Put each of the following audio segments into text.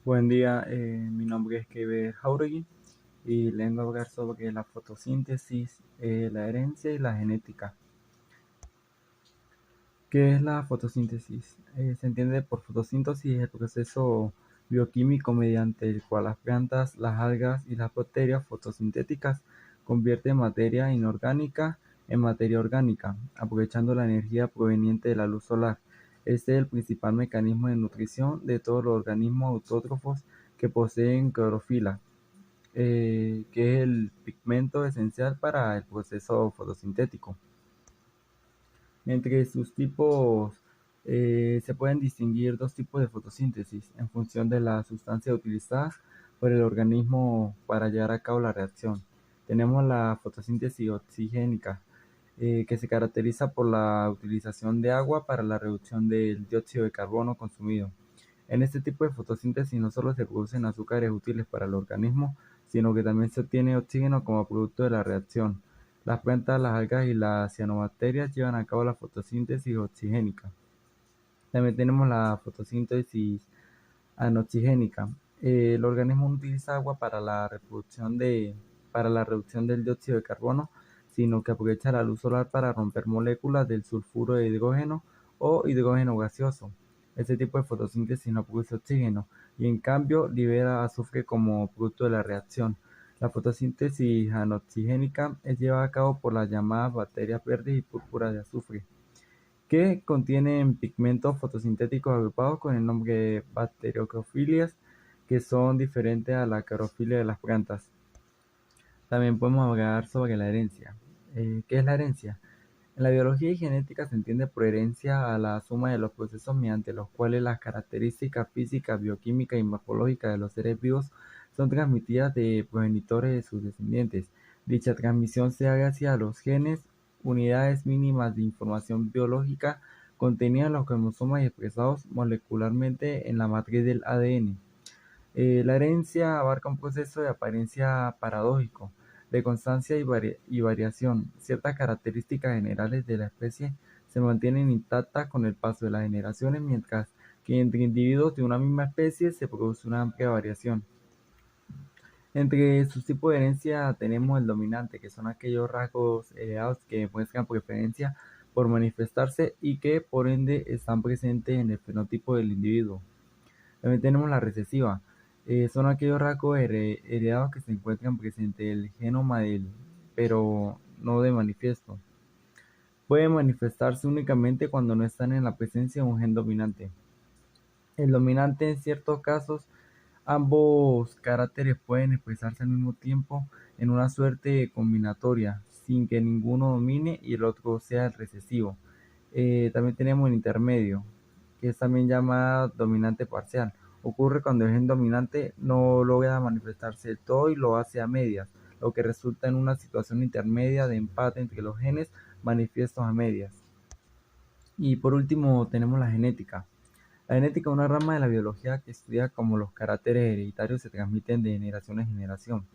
Buen día, mi nombre es Keiber Jauregui y le vengo a hablar sobre la fotosíntesis, la herencia y la genética. ¿Qué es la fotosíntesis? Se entiende por fotosíntesis el proceso bioquímico mediante el cual las plantas, las algas y las bacterias fotosintéticas convierten materia inorgánica en materia orgánica, aprovechando la energía proveniente de la luz solar. Este es el principal mecanismo de nutrición de todos los organismos autótrofos que poseen clorofila, que es el pigmento esencial para el proceso fotosintético. Entre sus tipos se pueden distinguir dos tipos de fotosíntesis en función de la sustancia utilizada por el organismo para llevar a cabo la reacción. Tenemos la fotosíntesis oxigénica, que se caracteriza por la utilización de agua para la reducción del dióxido de carbono consumido. En este tipo de fotosíntesis no solo se producen azúcares útiles para el organismo, sino que también se obtiene oxígeno como producto de la reacción. Las plantas, las algas y las cianobacterias llevan a cabo la fotosíntesis oxigénica. También tenemos la fotosíntesis anoxigénica. El organismo no utiliza agua para para la reducción del dióxido de carbono, sino que aprovecha la luz solar para romper moléculas del sulfuro de hidrógeno o hidrógeno gaseoso. Este tipo de fotosíntesis no produce oxígeno y en cambio libera azufre como producto de la reacción. La fotosíntesis anoxigénica es llevada a cabo por las llamadas bacterias verdes y púrpuras de azufre, que contienen pigmentos fotosintéticos agrupados con el nombre de bacteriocrofilias, que son diferentes a la clorofila de las plantas. También podemos hablar sobre la herencia. ¿Qué es la herencia? En la biología y genética se entiende por herencia a la suma de los procesos mediante los cuales las características físicas, bioquímicas y morfológicas de los seres vivos son transmitidas de progenitores de sus descendientes. Dicha transmisión se hace hacia los genes, unidades mínimas de información biológica contenidas en los cromosomas y expresados molecularmente en la matriz del ADN. La herencia abarca un proceso de apariencia paradójico, de constancia y variación. Ciertas características generales de la especie se mantienen intactas con el paso de las generaciones, mientras que entre individuos de una misma especie se produce una amplia variación. Entre sus tipos de herencia tenemos el dominante, que son aquellos rasgos heredados que muestran preferencia por manifestarse y que por ende están presentes en el fenotipo del individuo. También tenemos la recesiva. Son aquellos rasgos heredados que se encuentran presentes en el genoma pero no de manifiesto. Pueden manifestarse únicamente cuando no están en la presencia de un gen dominante. El dominante, en ciertos casos, ambos caracteres pueden expresarse al mismo tiempo en una suerte combinatoria, sin que ninguno domine y el otro sea el recesivo. También tenemos el intermedio, que es también llamada dominante parcial. Ocurre cuando el gen dominante no logra manifestarse del todo y lo hace a medias, lo que resulta en una situación intermedia de empate entre los genes manifiestos a medias. Y por último tenemos la genética. La genética es una rama de la biología que estudia cómo los caracteres hereditarios se transmiten de generación en generación.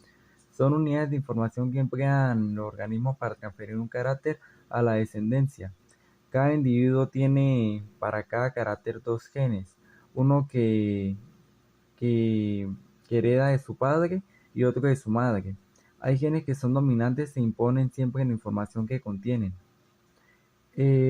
Son unidades de información que emplean los organismos para transferir un carácter a la descendencia. Cada individuo tiene para cada carácter dos genes, uno que, que hereda de su padre y otro de su madre. Hay genes que son dominantes e imponen siempre en la información que contienen.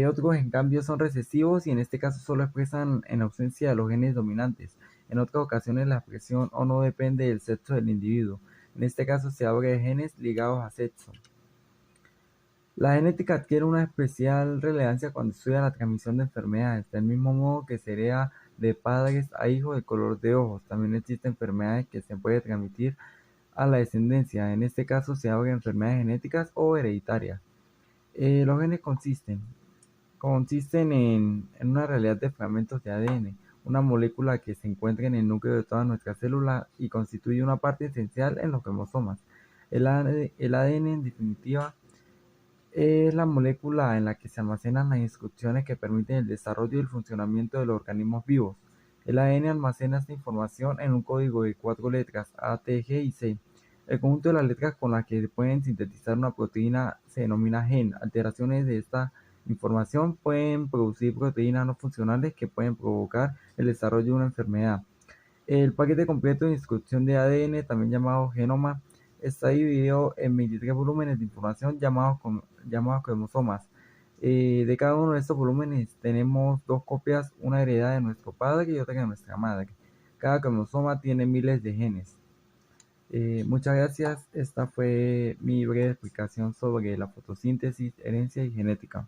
Otros, en cambio, son recesivos y en este caso solo expresan en ausencia de los genes dominantes. En otras ocasiones la expresión o no depende del sexo del individuo. En este caso se habla de genes ligados a sexo. La genética adquiere una especial relevancia cuando estudia la transmisión de enfermedades, del mismo modo que se hereda de padres a hijos el color de ojos. También existen enfermedades que se pueden transmitir a la descendencia. En este caso se habla de enfermedades genéticas o hereditarias. Los genes consisten en una realidad de fragmentos de ADN, una molécula que se encuentra en el núcleo de todas nuestras células y constituye una parte esencial en los cromosomas. El ADN, en definitiva, es la molécula en la que se almacenan las instrucciones que permiten el desarrollo y el funcionamiento de los organismos vivos. El ADN almacena esta información en un código de cuatro letras, A, T, G y C. El conjunto de las letras con las que se pueden sintetizar una proteína se denomina gen. Alteraciones de esta información pueden producir proteínas no funcionales que pueden provocar el desarrollo de una enfermedad. El paquete completo de instrucción de ADN, también llamado genoma, está dividido en 23 volúmenes de información llamados cromosomas. De cada uno de estos volúmenes tenemos dos copias, una heredada de nuestro padre y otra de nuestra madre. Cada cromosoma tiene miles de genes. Muchas gracias. Esta fue mi breve explicación sobre la fotosíntesis, herencia y genética.